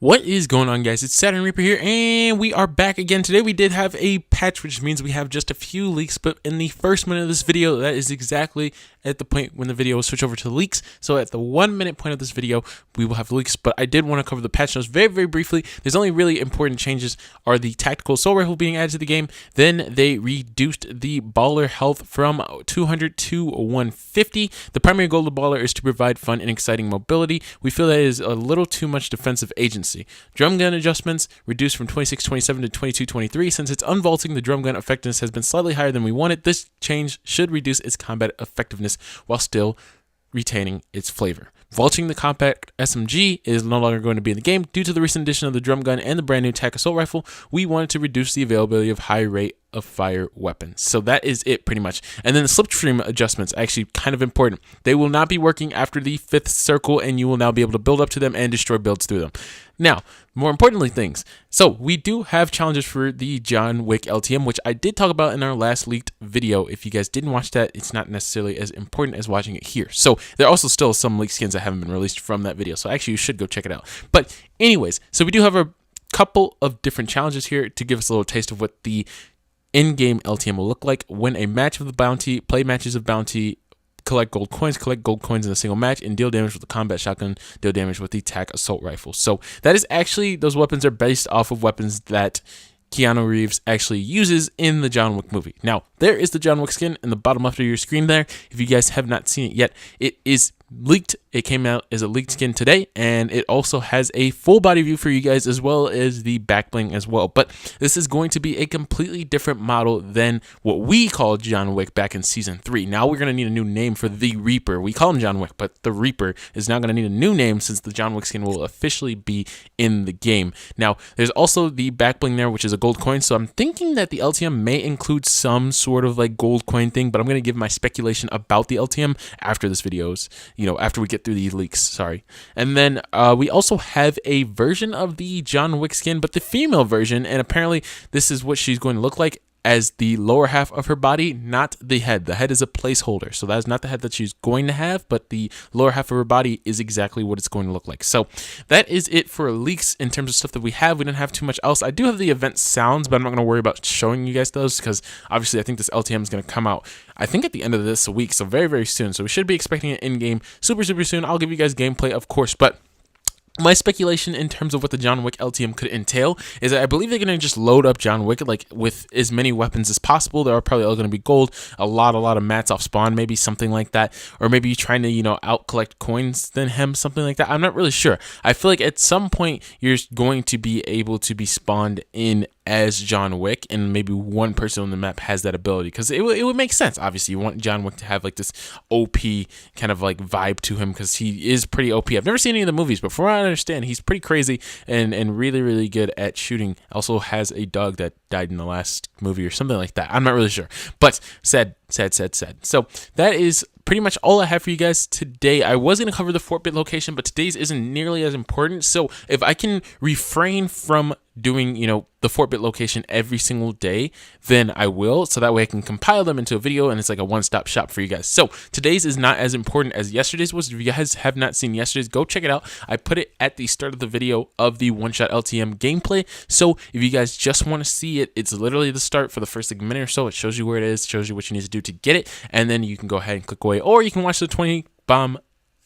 What is going on, guys? It's Saturn Reaper here, and we are back again. Today we did have a patch, which means we have just a few leaks, but in the first minute of this video, that is exactly at the point when the video will switch over to leaks. So at the 1 minute point of this video, we will have leaks, but I did want to cover the patch notes very, very briefly. There's only really important changes are the tactical assault rifle being added to the game. Then they reduced the baller health from 200 to 150. The primary goal of the baller is to provide fun and exciting mobility. We feel that is a little too much defensive agency. Drum gun adjustments reduced from 2627 to 2223. Since it's unvaulting, the drum gun effectiveness has been slightly higher than we wanted. This change should reduce its combat effectiveness while still retaining its flavor. Vaulting the compact SMG is no longer going to be in the game. Due to the recent addition of the drum gun and the brand new TAC assault rifle, we wanted to reduce the availability of high rate of fire weapons. So that is it pretty much. And then the slipstream adjustments, actually kind of important. They will not be working after the 5th circle, and you will now be able to build up to them and destroy builds through them. Now, more importantly things. So we do have challenges for the John Wick LTM, which I did talk about in our last leaked video. If you guys didn't watch that, it's not necessarily as important as watching it here. So there are also still some leaked skins that haven't been released from that video. So actually you should go check it out. But anyways, so we do have a couple of different challenges here to give us a little taste of what the in-game LTM will look like. Win a match of the bounty, play matches of bounty, collect gold coins in a single match, and deal damage with the combat shotgun, deal damage with the TAC assault rifle. So that is actually, those weapons are based off of weapons that Keanu Reeves actually uses in the John Wick movie. Now, there is the John Wick skin in the bottom left of your screen there. If you guys have not seen it yet, it is leaked. It came out as a leaked skin today, and it also has a full body view for you guys as well as the back bling as well. But this is going to be a completely different model than what we called John Wick back in season 3. Now we're going to need a new name for the Reaper. We call him John Wick, but the Reaper is now going to need a new name since the John Wick skin will officially be in the game. Now, there's also the back bling there, which is a gold coin. So I'm thinking that the LTM may include some sort of like gold coin thing, but I'm going to give my speculation about the LTM after this video's, after we get through these leaks, sorry. And then we also have a version of the John Wick skin, but the female version, and apparently this is what she's going to look like as the lower half of her body, not the head. The head is a placeholder, so that is not the head that she's going to have, but the lower half of her body is exactly what it's going to look like. So that is it for leaks in terms of stuff that we have. We didn't have too much else. I do have the event sounds, but I'm not going to worry about showing you guys those because obviously I think this LTM is going to come out, I think at the end of this week, so very, very soon. So we should be expecting it in-game super, super soon. I'll give you guys gameplay, of course, but my speculation in terms of what the John Wick LTM could entail is that I believe they're going to just load up John Wick like with as many weapons as possible. There are probably all going to be gold, a lot of mats off spawn, maybe something like that. Or maybe you're trying to, out collect coins than him, something like that. I'm not really sure. I feel like at some point you're going to be able to be spawned in as John Wick, and maybe one person on the map has that ability because it would make sense. Obviously, you want John Wick to have like this OP kind of like vibe to him because he is pretty OP. I've never seen any of the movies, but from what I understand, he's pretty crazy and really, really good at shooting. Also has a dog that died in the last movie or something like that. I'm not really sure, but sad. So that is pretty much all I have for you guys today. I was going to cover the Fortnite location, but today's isn't nearly as important. So if I can refrain from doing, the Fortnite location every single day, then I will. So that way I can compile them into a video and it's like a one-stop shop for you guys. So today's is not as important as yesterday's was. If you guys have not seen yesterday's, go check it out. I put it at the start of the video of the one-shot LTM gameplay. So if you guys just want to see it, it's literally the start for the first like minute or so. It shows you where it is, shows you what you need to do to get it, and then you can go ahead and click away, or you can watch the 20 bomb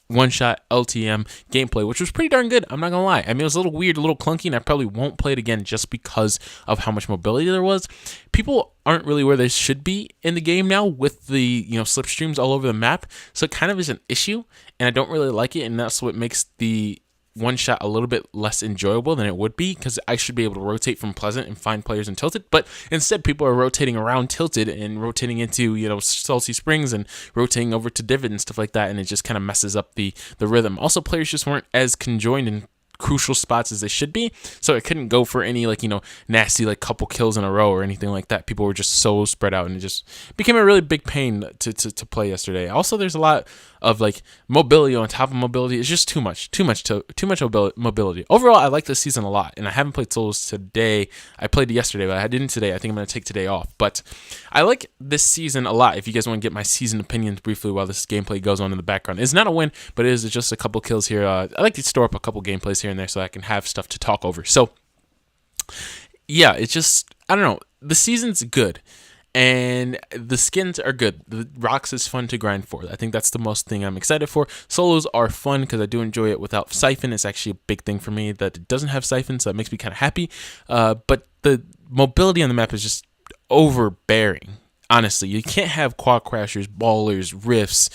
one-shot LTM gameplay, which was pretty darn good. I'm not gonna lie. I mean, it was a little weird, a little clunky, and I probably won't play it again just because of how much mobility there was. People aren't really where they should be in the game now with the slipstreams all over the map, so it kind of is an issue, and I don't really like it, and that's what makes the one shot a little bit less enjoyable than it would be because I should be able to rotate from Pleasant and find players in Tilted, but instead people are rotating around Tilted and rotating into Salty Springs and rotating over to Divot and stuff like that, and it just kind of messes up the rhythm. Also, players just weren't as conjoined in crucial spots as they should be, so I couldn't go for any nasty couple kills in a row or anything like that. People were just so spread out, and it just became a really big pain to play yesterday. Also, there's a lot of mobility on top of mobility. It's just too much mobility. Overall, I like this season a lot, and I haven't played solos today. I played yesterday, but I didn't today. I think I'm going to take today off, but I like this season a lot. If you guys want to get my season opinions briefly while this gameplay goes on in the background, it's not a win, but it is just a couple kills here. I like to store up a couple gameplays here in there so I can have stuff to talk over. So yeah, it's just, I don't know. The season's good. And the skins are good. The rocks is fun to grind for. I think that's the most thing I'm excited for. Solos are fun because I do enjoy it without Siphon. It's actually a big thing for me that it doesn't have Siphon, so that makes me kind of happy. But the mobility on the map is just overbearing. Honestly, you can't have quad crashers, ballers, rifts,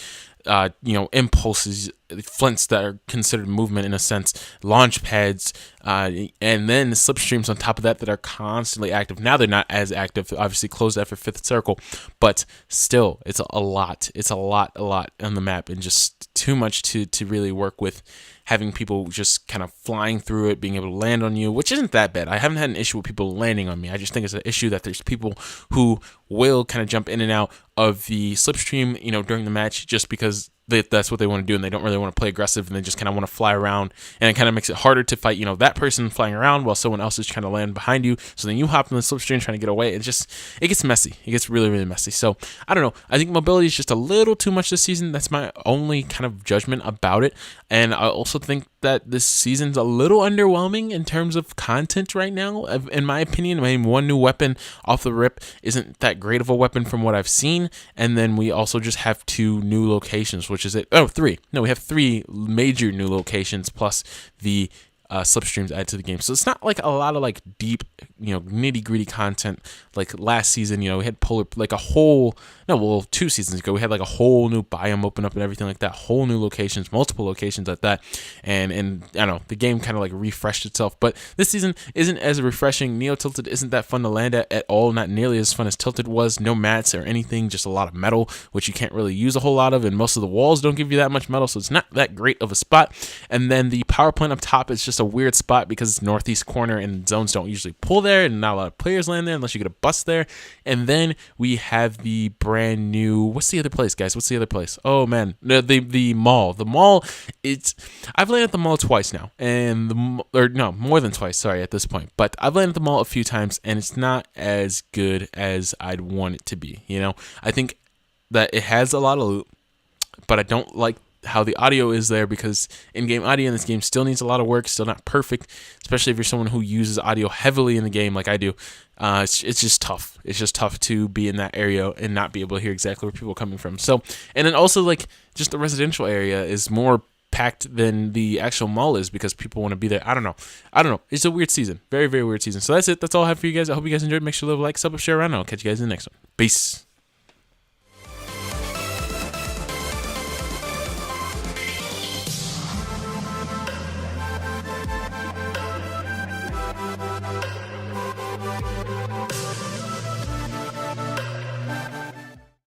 impulses, flints that are considered movement in a sense, launch pads, and then the slipstreams on top of that are constantly active. Now they're not as active, obviously closed after fifth circle, but still, it's a lot. It's a lot on the map, and just too much to really work with. Having people just kind of flying through it, being able to land on you, which isn't that bad. I haven't had an issue with people landing on me. I just think it's an issue that there's people who will kind of jump in and out of the slipstream, during the match just because that's what they want to do, and they don't really want to play aggressive, and they just kind of want to fly around, and it kind of makes it harder to fight, that person flying around while someone else is trying to land behind you. So then you hop in the slipstream trying to get away. It gets messy. It gets really, really messy. So I don't know. I think mobility is just a little too much this season. That's my only kind of judgment about it. And I also think that this season's a little underwhelming in terms of content right now. In my opinion, one new weapon off the rip isn't that great of a weapon from what I've seen. And then we also just have 2 new locations, which is it. Oh, 3. No, we have 3 major new locations plus the slipstreams added to the game. So it's not like a lot of like deep, nitty gritty content like last season. We had like a whole, 2 seasons ago, we had like a whole new biome open up and everything like that, whole new locations, multiple locations like that. And I don't know, the game kind of like refreshed itself, but this season isn't as refreshing. Neo Tilted isn't that fun to land at all, not nearly as fun as Tilted was. No mats or anything, just a lot of metal, which you can't really use a whole lot of, and most of the walls don't give you that much metal, so it's not that great of a spot. And then the power plant up top is just a weird spot because it's northeast corner and zones don't usually pull there, and not a lot of players land there unless you get a bus there. And then we have the brand new, what's the other place, guys? What's the other place? Oh man, the mall. The mall, I've landed at the mall twice now, and more than twice, sorry, at this point. But I've landed at the mall a few times, and it's not as good as I'd want it to be. I think that it has a lot of loot, but I don't like how the audio is there, because in-game audio in this game still needs a lot of work, still not perfect, especially if you're someone who uses audio heavily in the game like I do. It's just tough. It's just tough to be in that area and not be able to hear exactly where people are coming from. So, and then also like just the residential area is more packed than the actual mall is because people want to be there. I don't know. It's a weird season. Very, very weird season. So that's it. That's all I have for you guys. I hope you guys enjoyed. Make sure to leave a like, sub, share around, and I'll catch you guys in the next one. Peace.